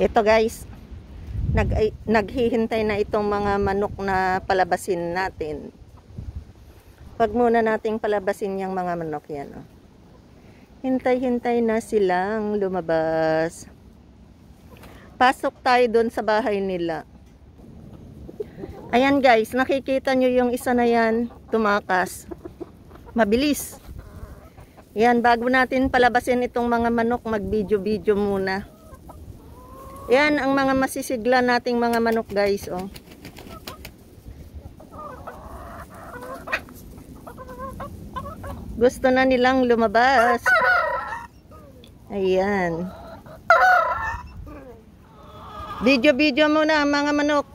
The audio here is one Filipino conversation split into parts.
Ito guys, naghihintay na itong mga manok na palabasin natin. Pag muna nating palabasin yung mga manok yan. Oh. Hintay-hintay na silang lumabas. Pasok tayo doon sa bahay nila. Ayan guys, nakikita nyo yung isa na yan, tumakas. Mabilis. Yan, bago natin palabasin itong mga manok, mag-video-video muna. Yan ang mga masisigla nating mga manok guys, oh. Gusto na nilang lumabas. Ayan. Video-video muna mga manok.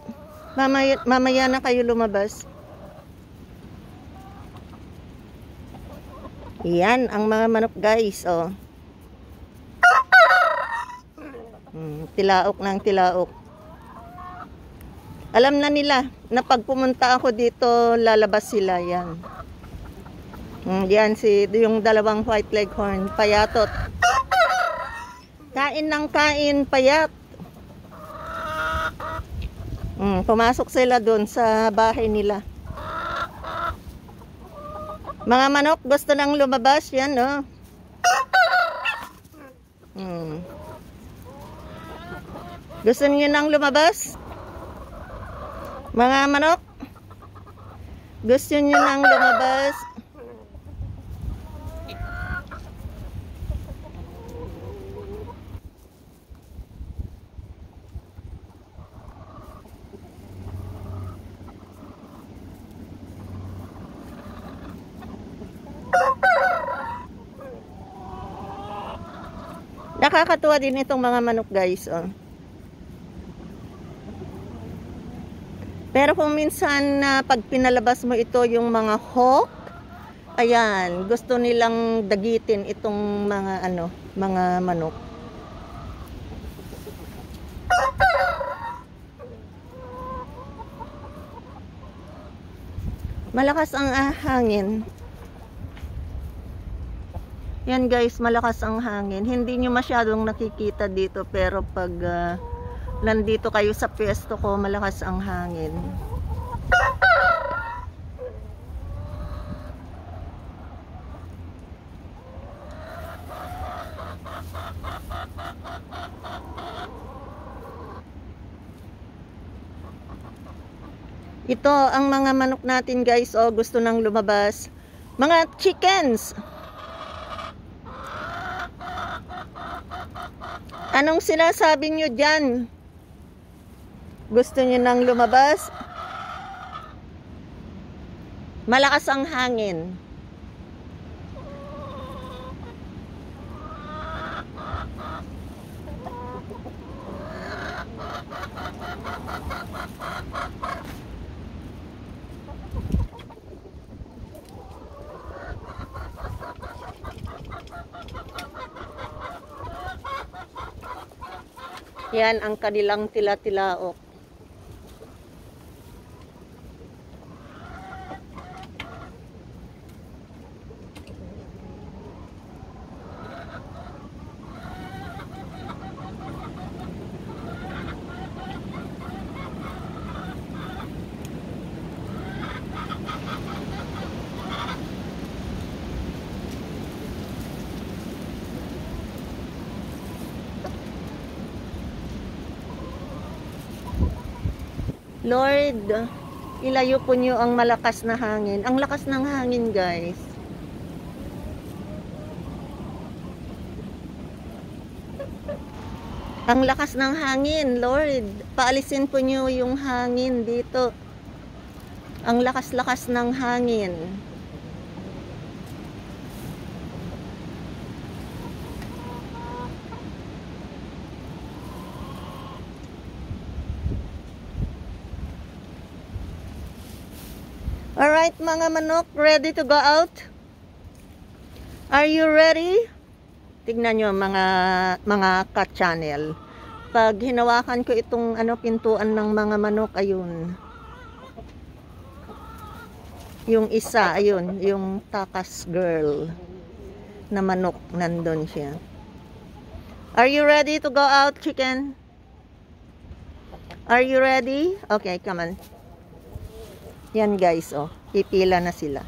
Mamaya na kayo lumabas. Yan ang mga manok guys, oh. Tilaok ng tilaok. Alam na nila na pag pumunta ako dito, lalabas sila yan. Yan yung dalawang white leghorn, payatot. Kain ng kain, payat. Pumasok sila doon sa bahay nila. Mga manok, gusto nang lumabas yan, no? Gusto niyo nang lumabas? Mga manok? Gusto niyo nang lumabas? Nakakatuwa din itong mga manok guys, oh. Pero kung minsan na pag pinalabas mo ito yung mga hawk, ayan, gusto nilang dagitin itong mga mga manok. Malakas ang hangin. Yan guys, malakas ang hangin. Hindi nyo masyadong nakikita dito, pero pag nandito kayo sa pwesto ko, malakas ang hangin. Ito ang mga manok natin guys, oh, gusto nang lumabas. Mga chickens. Anong sinasabi nyo dyan? Gusto nyo nang lumabas? Malakas ang hangin. Yan ang kanilang tila-tilaok. Lord, ilayo po niyo ang malakas na hangin. Ang lakas ng hangin, guys. Ang lakas ng hangin, Lord. Paalisin po niyo yung hangin dito. Ang lakas-lakas ng hangin. Alright mga manok, ready to go out? Are you ready? Tignan nyo mga ka-channel. Pag hinawakan ko itong pintuan ng mga manok, ayun. Yung isa, ayun, yung takas girl na manok, nandun siya. Are you ready to go out, chicken? Are you ready? Okay, come on. Yan guys, oh. Pipila na sila.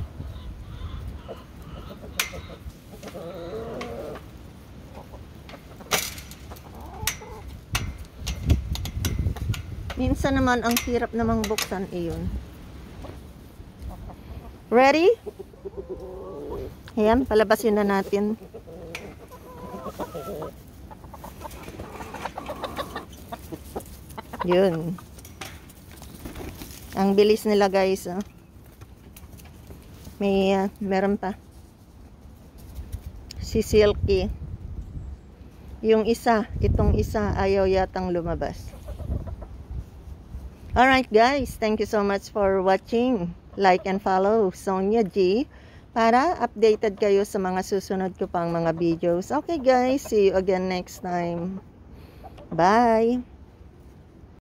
Minsan naman, ang hirap namang buksan iyon. Ready? Ayan, palabasin na natin. Yun. Ang bilis nila guys. Oh. Meron pa. Si Silky. Yung isa, itong isa, ayaw yatang lumabas. Alright guys, thank you so much for watching. Like and follow Sonia G para updated kayo sa mga susunod ko pang mga videos. Okay guys, see you again next time. Bye!